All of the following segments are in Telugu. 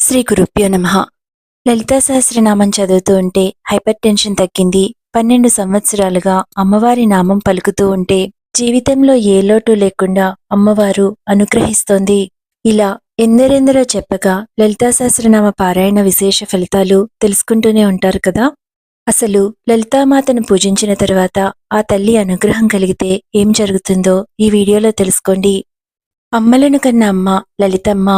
శ్రీ గురుభ్యో నమః. లలితా సహస్రనామం చదువుతూ ఉంటే హైపర్ టెన్షన్ తగ్గింది. 12 సంవత్సరాలుగా అమ్మవారి నామం పలుకుతూ ఉంటే జీవితంలో ఏ లోటు లేకుండా అమ్మవారు అనుగ్రహిస్తోంది. ఇలా ఎందరెందరో చెప్పగా లలితా సహస్రనామ పారాయణ విశేష ఫలితాలు తెలుసుకుంటూనే ఉంటారు కదా. అసలు లలితామాతను పూజించిన తరువాత ఆ తల్లి అనుగ్రహం కలిగితే ఏం జరుగుతుందో ఈ వీడియోలో తెలుసుకోండి. అమ్మలను కన్న అమ్మ లలితమ్మ.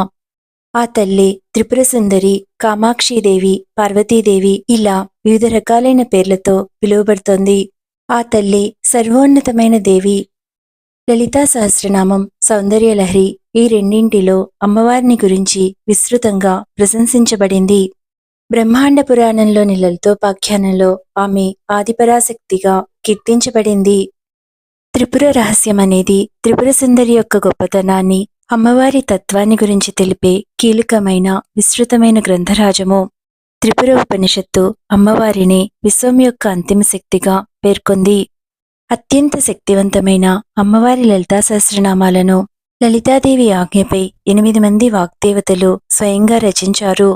ఆ తల్లి త్రిపుర సుందరి, కామాక్షీదేవి, పార్వతీదేవి ఇలా వివిధ రకాలైన పేర్లతో పిలువబడుతోంది. ఆ తల్లి సర్వోన్నతమైన దేవి. లలితా సహస్రనామం, సౌందర్యలహరి ఈ రెండింటిలో అమ్మవారిని గురించి విస్తృతంగా ప్రశంసించబడింది. బ్రహ్మాండ పురాణంలోని లలితోపాఖ్యానంలో ఆమె ఆదిపరాశక్తిగా కీర్తించబడింది. త్రిపుర రహస్యం అనేది త్రిపుర సుందరి యొక్క గొప్పతనాన్ని, అమ్మవారి తత్వాన్ని గురించి తెలిపే కీలకమైన విస్తృతమైన గ్రంథరాజము. త్రిపుర ఉపనిషత్తు అమ్మవారిని విశ్వం యొక్క అంతిమ శక్తిగా పేర్కొంది. అత్యంత శక్తివంతమైన అమ్మవారి లలితా సహస్రనామాలను లలితాదేవి ఆజ్ఞపై 8 మంది వాగ్దేవతలు స్వయంగా రచించారు.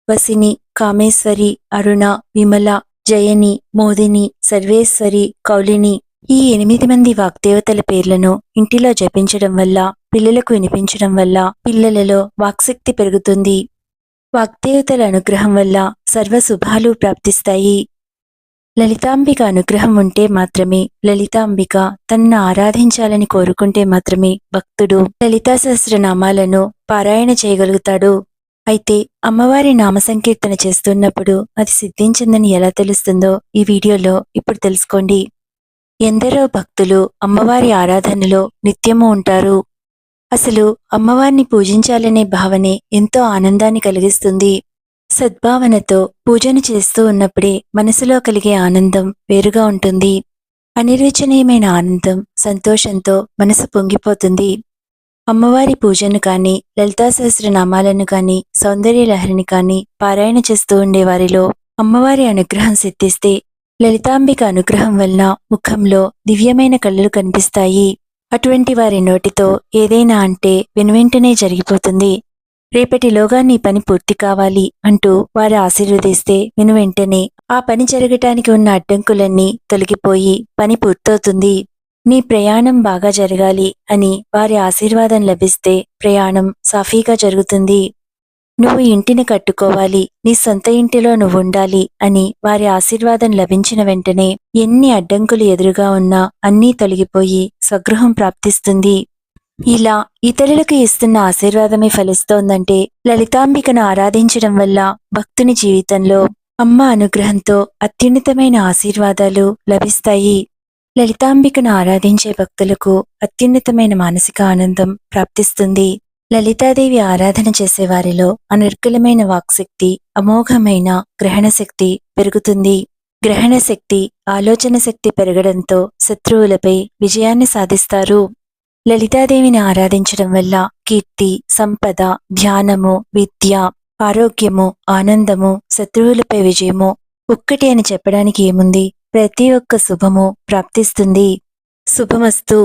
వసిని, కామేశ్వరి, అరుణ, విమల, జయని, మోదిని, సర్వేశ్వరి, కౌలిని ఈ 8 మంది వాగ్దేవతల పేర్లను ఇంటిలో జపించడం వల్ల, పిల్లలకు వినిపించడం వల్ల పిల్లలలో వాక్శక్తి పెరుగుతుంది. వాగ్దేవతల అనుగ్రహం వల్ల సర్వ శుభాలు ప్రాప్తిస్తాయి. లలితాంబిక అనుగ్రహం ఉంటే మాత్రమే, లలితాంబిక తనను ఆరాధించాలని కోరుకుంటే మాత్రమే భక్తుడు లలితా సహస్రనామాలను పారాయణ చేయగలుగుతాడు. అయితే అమ్మవారి నామ సంకీర్తన చేస్తున్నప్పుడు అది సిద్ధించిందని ఎలా తెలుస్తుందో ఈ వీడియోలో ఇప్పుడు తెలుసుకోండి. ఎందరో భక్తులు అమ్మవారి ఆరాధనలో నిత్యము ఉంటారు. అసలు అమ్మవారిని పూజించాలనే భావనే ఎంతో ఆనందాన్ని కలిగిస్తుంది. సద్భావనతో పూజను చేస్తూ ఉన్నప్పుడే మనసులో కలిగే ఆనందం వేరుగా ఉంటుంది. అనిర్వచనీయమైన ఆనందం, సంతోషంతో మనసు పొంగిపోతుంది. అమ్మవారి పూజను కానీ, లలితా సహస్రనామాలను కానీ, సౌందర్యలహరిని కానీ పారాయణ చేస్తూ ఉండేవారిలో అమ్మవారి అనుగ్రహం సిద్ధిస్తే లలితాంబిక అనుగ్రహం వలన ముఖంలో దివ్యమైన కళ్ళలు కనిపిస్తాయి. అటువంటి వారి నోటితో ఏదైనా అంటే వెనువెంటనే జరిగిపోతుంది. రేపటిలోగా నీ పని పూర్తి కావాలి అంటూ వారు ఆశీర్వదిస్తే వెనువెంటనే ఆ పని జరగటానికి ఉన్న అడ్డంకులన్నీ తొలగిపోయి పని పూర్తవుతుంది. నీ ప్రయాణం బాగా జరగాలి అని వారి ఆశీర్వాదం లభిస్తే ప్రయాణం సాఫీగా జరుగుతుంది. నువ్వు ఇంటిని కట్టుకోవాలి, నీ సొంత ఇంటిలో నువ్వుండాలి అని వారి ఆశీర్వాదం లభించిన వెంటనే ఎన్ని అడ్డంకులు ఎదురుగా ఉన్నా అన్నీ తొలగిపోయి స్వగృహం ప్రాప్తిస్తుంది. ఇలా ఇతరులకు ఇస్తున్న ఆశీర్వాదమే ఫలిస్తోందంటే లలితాంబికను ఆరాధించడం వల్ల భక్తుని జీవితంలో అమ్మ అనుగ్రహంతో అత్యున్నతమైన ఆశీర్వాదాలు లభిస్తాయి. లలితాంబికను ఆరాధించే భక్తులకు అత్యున్నతమైన మానసిక ఆనందం ప్రాప్తిస్తుంది. లలితాదేవి ఆరాధన చేసేవారిలో అనర్గళమైన వాక్శక్తి, అమోఘమైన గ్రహణ శక్తి పెరుగుతుంది. గ్రహణ శక్తి, ఆలోచన శక్తి పెరగడంతో శత్రువులపై విజయాన్ని సాధిస్తారు. లలితాదేవిని ఆరాధించడం వల్ల కీర్తి, సంపద, ధ్యానము, విద్య, ఆరోగ్యము, ఆనందము, శత్రువులపై విజయము ఒక్కటి అని చెప్పడానికి ఏముంది, ప్రతి ఒక్క శుభము ప్రాప్తిస్తుంది. శుభమస్తు.